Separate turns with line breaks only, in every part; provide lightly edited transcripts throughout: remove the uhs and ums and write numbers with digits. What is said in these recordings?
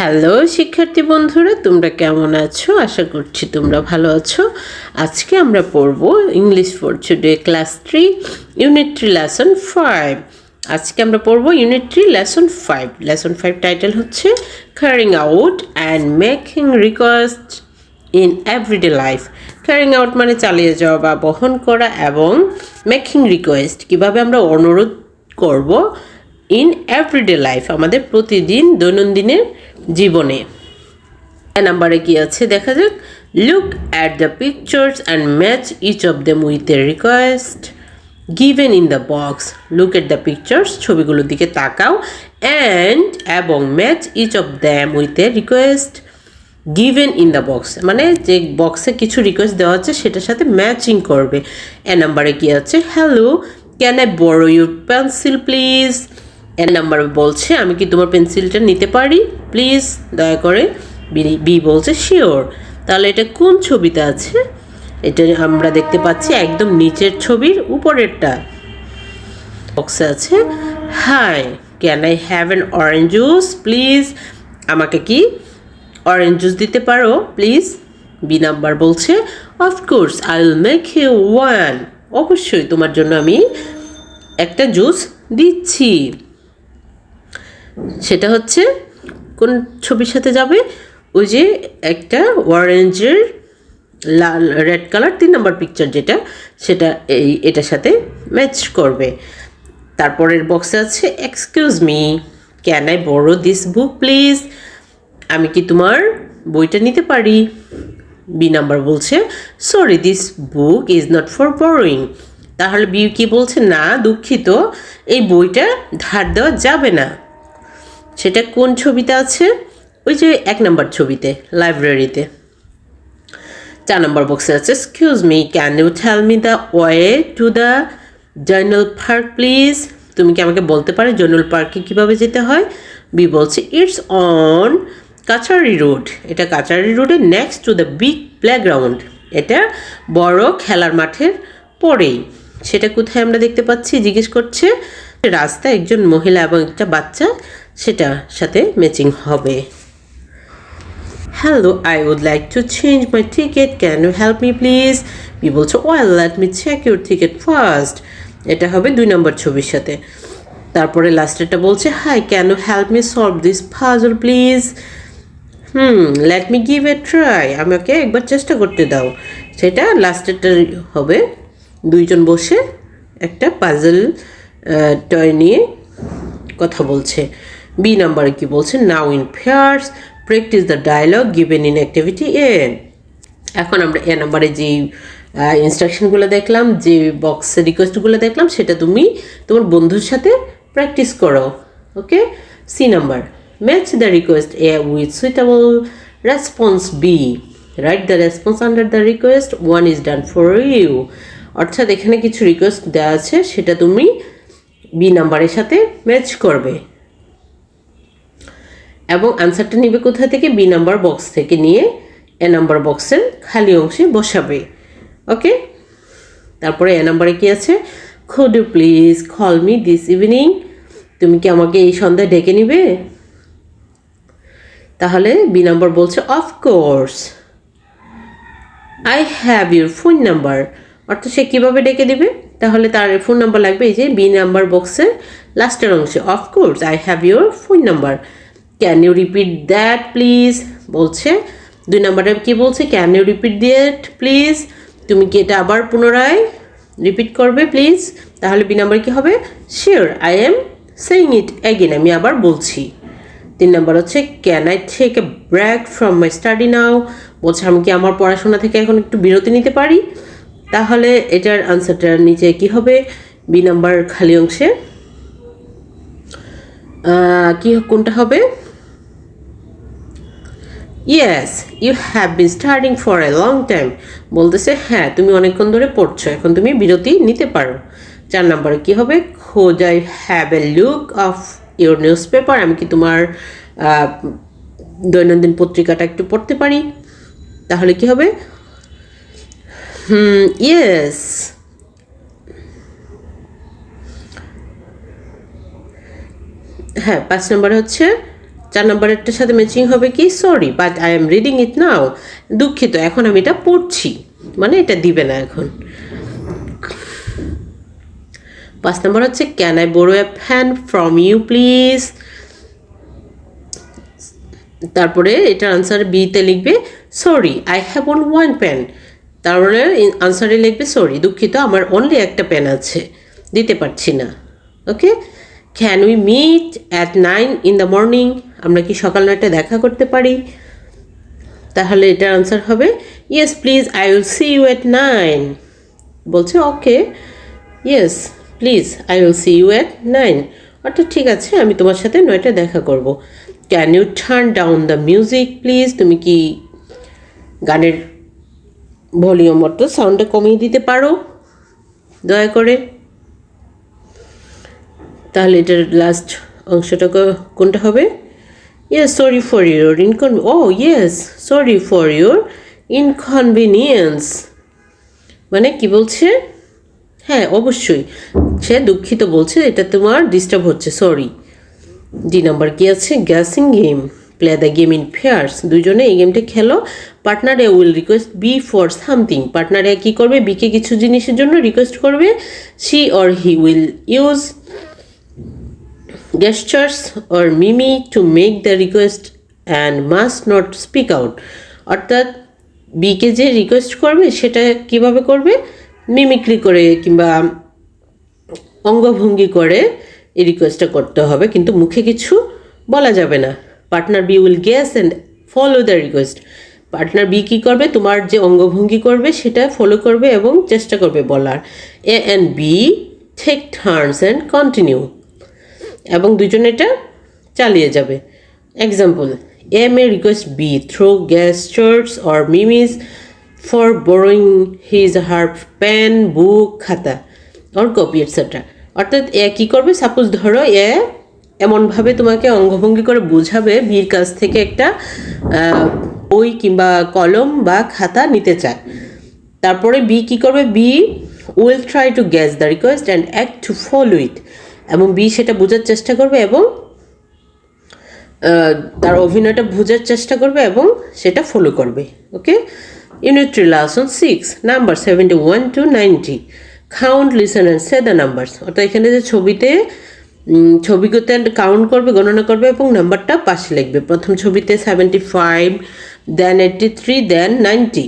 Hello শিক্ষার্থী বন্ধুরা, তোমরা কেমন আছো? আশা করছি তোমরা ভালো আছো। আজকে আমরা পড়ব English for today class 3 unit 3 lesson 5। আজকে আমরা পড়ব ইউনিট 3 লেসন 5। লেসন 5 টাইটেল হচ্ছে carrying out and making request in everyday life. Carrying out মানে চালিয়ে যাওয়া বা বহন করা, এবং মেকিং রিকোয়েস্ট কীভাবে আমরা অনুরোধ করব ইন এভরিডে লাইফ, আমাদের প্রতিদিন দৈনন্দিনের জীবনে। নাম্বারে কি আছে দেখা যাক। Look at the pictures and match each of them with a request given in the box. Look at the pictures, ছবিগুলোর দিকে তাকাও, অ্যান্ড এবং match each of them with a request given in the box, মানে যে বক্সে কিছু request দেওয়া আছে সেটার সাথে ম্যাচিং করবে। নাম্বারে কি আছে। Hello, can I borrow your pencil please. Number বলছে আমি কি তোমার পেন্সিলটা নিতে পারি প্লিজ, দয়া করে। বি বলছে শিওর। তাহলে এটা কোন ছবিতে আছে? এটা আমরা দেখতে পাচ্ছি একদম নিচের ছবির উপরেরটা। বক্সে আছে hi, can I have an orange juice please. আমাকে কি অরেঞ্জ জুস দিতে পারো প্লিজ? বি নাম্বার বলছে of course I will make you one. অবশ্যই তোমার জন্য আমি একটা জুস দিচ্ছি। সেটা হচ্ছে কোন ছবির সাথে যাবে? ওই যে একটা অরেঞ্জের লাল রেড কালার 3 নম্বর পিকচার যেটা, সেটা এটার সাথে ম্যাচ করবে। তারপরের বক্সে আছে excuse me, can I borrow this book please. আমি কি তোমার বইটা নিতে পারি? বি নাম্বার বলছে sorry this book is not for borrowing. তাহলে বি কি বলছে? না দুঃখিত, এই বইটা ধার দেওয়া যাবে না। সেটা কোন ছবিতে আছে? ওই যে 1 নম্বর ছবিতে, লাইব্রেরিতে। 4 নম্বর বক্সে আছে excuse me, can you tell me the way to the Zainul park please. তুমি কি আমাকে বলতে পারো জয়নুল পার্কে কীভাবে যেতে হয়? বি বলছে ইটস অন কাছারি রোড। এটা কাছারি রোডে next to the big playground. এটা বড় খেলার মাঠের পরেই। সেটা কোথায় আমরা দেখতে পাচ্ছি জিজ্ঞেস করছে। রাস্তায় একজন মহিলা এবং একটা বাচ্চা, সেটার সাথে ম্যাচিং হবে। Hello, I would like to change my ticket, can you help me please. B বলছে well let me check your ticket first. এটা হবে 2 নম্বর ছবির সাথে। তারপরে লাস্টেরটা বলছে hi, can you help me solve this puzzle please. Let me give a try. আমাকে একবার চেষ্টা করতে দাও। সেটা লাস্টেরটা হবে। দুইজন বসে একটা পাজল টয় নিয়ে কথা বলছে। বি নাম্বারে কি বলছে? Now in pairs practise the dialogue given in activity A. এখন আমরা এ নাম্বারে যে ইনস্ট্রাকশনগুলো দেখলাম, যে বক্সের রিকোয়েস্টগুলো দেখলাম, সেটা তুমি তোমার বন্ধুর সাথে প্র্যাকটিস করো। Okay. C number match the request A with suitable response B. Write the response under the request, one is done for you. অর্থাৎ এখানে কিছু রিকোয়েস্ট দেওয়া আছে, সেটা তুমি বি নাম্বারের সাথে ম্যাচ করবে, এবং আনসারটা নিবে কোথা থেকে? বি নাম্বার বক্স থেকে নিয়ে এ নাম্বার বক্সের খালি অংশে বসাবে। ওকে। তারপরে এ নাম্বারে কি আছে? Could you please call me this evening. তুমি কি আমাকে এই সন্ধ্যায় ডেকে নিবে? তাহলে বি নাম্বার বলছে of course I have your phone number. অর্থাৎ সে কীভাবে ডেকে দিবে? তাহলে তার ফোন নাম্বার লাগবে এই যে বি নাম্বার বক্সের লাস্টের অংশে। Of course I have your phone number, can you repeat that please বলছে। 2 নম্বরে কি বলছে? Can you repeat that please. তুমি কি এটা আবার পুনরায় রিপিট করবে প্লিজ? তাহলে বি নাম্বার কি হবে? Sure I am saying it again. আমি আবার বলছি। 3 নম্বর হচ্ছে can I take a break from my study now. বলছে আমি কি আমার পড়াশোনা থেকে এখন একটু বিরতি নিতে পারি? তাহলে এটার আনসারটার নিচে কি হবে? বি নাম্বার খালি অংশে কি কোনটা হবে? Yes you have been studying for a long time. বলতেছে হ্যাঁ তুমি অনেকক্ষণ ধরে পড়ছো, এখন তুমি বিরতি নিতে পারো। 4 নম্বরে কি হবে? খোঁজ I have a look of your news paper. আমি কি তোমার দৈনন্দিন পত্রিকাটা একটু পড়তে পারি? তাহলে কি হবে? ইয়েস। হ্যাঁ 5 নম্বরে হচ্ছে 4 নম্বরেরটার সাথে ম্যাচিং হবে কি sorry but I am reading it now, দুঃখিত এখন আমি এটা পড়ছি, মানে এটা দিবে না এখন। 5 নম্বর হচ্ছে can I borrow a pen from you please. তারপরে এটার আনসার বিতে লিখবে sorry I have only one pen, তারপরে আনসারে লিখবে সরি দুঃখিত আমার অনলি একটা পেন আছে, দিতে পারছি না। Okay, can we meet at 9 in the morning, আমরা কি সকাল 9টায় দেখা করতে পারি? তাহলে এটার আনসার হবে yes please I will see you at 9। বলছে okay yes please I will see you at 9, অর্থাৎ ঠিক আছে আমি তোমার সাথে 9টায় দেখা করব। Can you turn down the music please, তুমি কি গানের ভলিউম অর্থাৎ সাউন্ডটা কমিয়ে দিতে পারো দয়া করে? তাহলে এটার লাস্ট অংশটা কোনটা হবে? Yes sorry for your sorry for your inconvenience, মানে কি বলছে? হ্যাঁ অবশ্যই সে দুঃখিত বলছে, এটা তোমার ডিস্টার্ব হচ্ছে, সরি। ডি নাম্বার কি আছে? Guessing game, play the game in pairs, দুজনে এই গেমটা খেলো। Partner A will request B for something, partner A কী করবে? বিকে কিছু জিনিসের জন্য রিকোয়েস্ট করবে। She or he will use gestures or mimi to make the request and must not speak out, অর্থাৎ বিকে যে রিকোয়েস্ট করবে সেটা কিভাবে করবে? মিমিক্রি করে কিংবা অঙ্গভঙ্গি করে এই রিকোয়েস্টটা করতে হবে, কিন্তু মুখে কিছু বলা যাবে না। Partner B will guess and follow the request, partner B কী করবে? তোমার যে অঙ্গভঙ্গি করবে সেটা ফলো করবে এবং চেষ্টা করবে বলার। A and B take turns and continue, এবং দুজনে এটা চালিয়ে যাবে। Example, A may request B through gestures or mimes for borrowing his her pen book খাতা অর কপি এটসেট্রা, অর্থাৎ এ কী করবে? সাপোজ ধরো এ এমনভাবে তোমাকে অঙ্গভঙ্গি করে বোঝাবে বির কাছ থেকে একটা বই কিংবা কলম বা খাতা নিতে চায়। তারপরে বি কী করবে? B will try to guess the request and act to follow it, এবং বি সেটা বোঝার চেষ্টা করবে এবং তার অভিনয়টা বোঝার চেষ্টা করবে এবং সেটা ফলো করবে। Okay, unit 3 lesson 6 number 71 to 90, count listen and say the numbers, অর্থাৎ এখানে যে ছবিগুলোতে কাউন্ট করবে, গণনা করবে এবং নাম্বারটা পাশে লিখবে। প্রথম ছবিতে 75, দেন 83, দেন 90।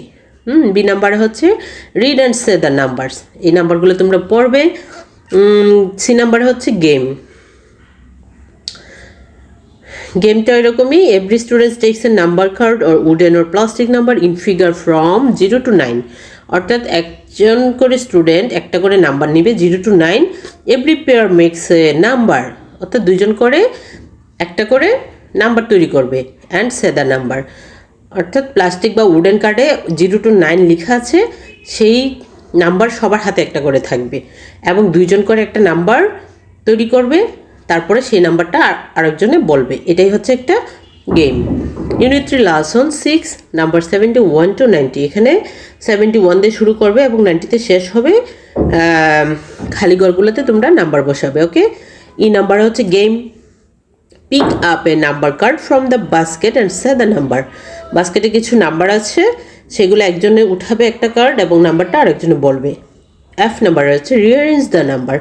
বি নাম্বারে হচ্ছে read and say the numbers, এই নাম্বারগুলো তোমরা পড়বে। সি নাম্বারে হচ্ছে গেমটা এরকমই, every student takes a number card or wooden or plastic number in figure from 0 to 9, অর্থাৎ একজন করে স্টুডেন্ট একটা করে নাম্বার নিবে 0 to 9, every pair makes a number, অর্থাৎ দুজন করে একটা করে নাম্বার তৈরি করবে। অ্যান্ড সে দ্য নাম্বার, অর্থাৎ প্লাস্টিক বা উডেন কার্ডে 0 to 9 লেখা আছে, সেই নাম্বার সবার হাতে একটা করে থাকবে এবং দুইজন করে একটা নাম্বার তৈরি করবে, তারপরে সেই নাম্বারটা আরেকজনে বলবে। এটাই হচ্ছে একটা game. Unit 3 lesson 6 number 71 to 90, এখানে 71 দিয়ে শুরু করবে এবং 90তে শেষ হবে। খালি ঘরগুলোতে তোমরা নাম্বার বসাবে। ওকে, ই নাম্বার হচ্ছে game, pick up a number card from the basket and say the number, বাস্কেটে কিছু নাম্বার আছে সেগুলো একজনে উঠাবে একটা কার্ড এবং নাম্বারটা আরেকজনে বলবে। এফ নাম্বার হচ্ছে রিঅ্যারেঞ্জ দ্য নাম্বার,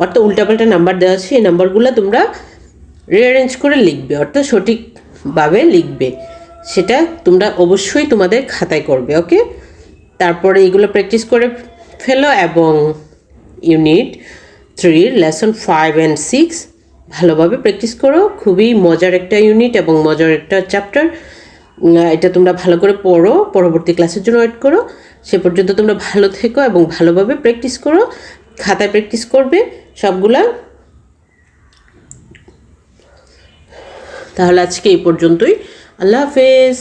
অর্থাৎ উল্টাপাল্টা নাম্বার দেওয়া আছে, এই নাম্বারগুলো তোমরা রিঅ্যারেঞ্জ করে লিখবে, অর্থাৎ সঠিকভাবে লিখবে, সেটা তোমরা অবশ্যই তোমাদের খাতায় করবে। ওকে, তারপরে এইগুলো প্র্যাকটিস করে ফেলো এবং ইউনিট 3 লেসন 5 and 6 ভালোভাবে প্র্যাকটিস করো। খুবই মজার একটা ইউনিট এবং মজার একটা চ্যাপ্টার, এটা তোমরা ভালো করে পড়ো, পরবর্তী ক্লাসের জন্য ওয়েট করো। সে পর্যন্ত তোমরা ভালো থেকো এবং ভালোভাবে প্র্যাকটিস করো, খাতায় প্র্যাকটিস করবে সবগুলা। তাহলে আজকে এই পর্যন্তই, আল্লাহ হাফেজ।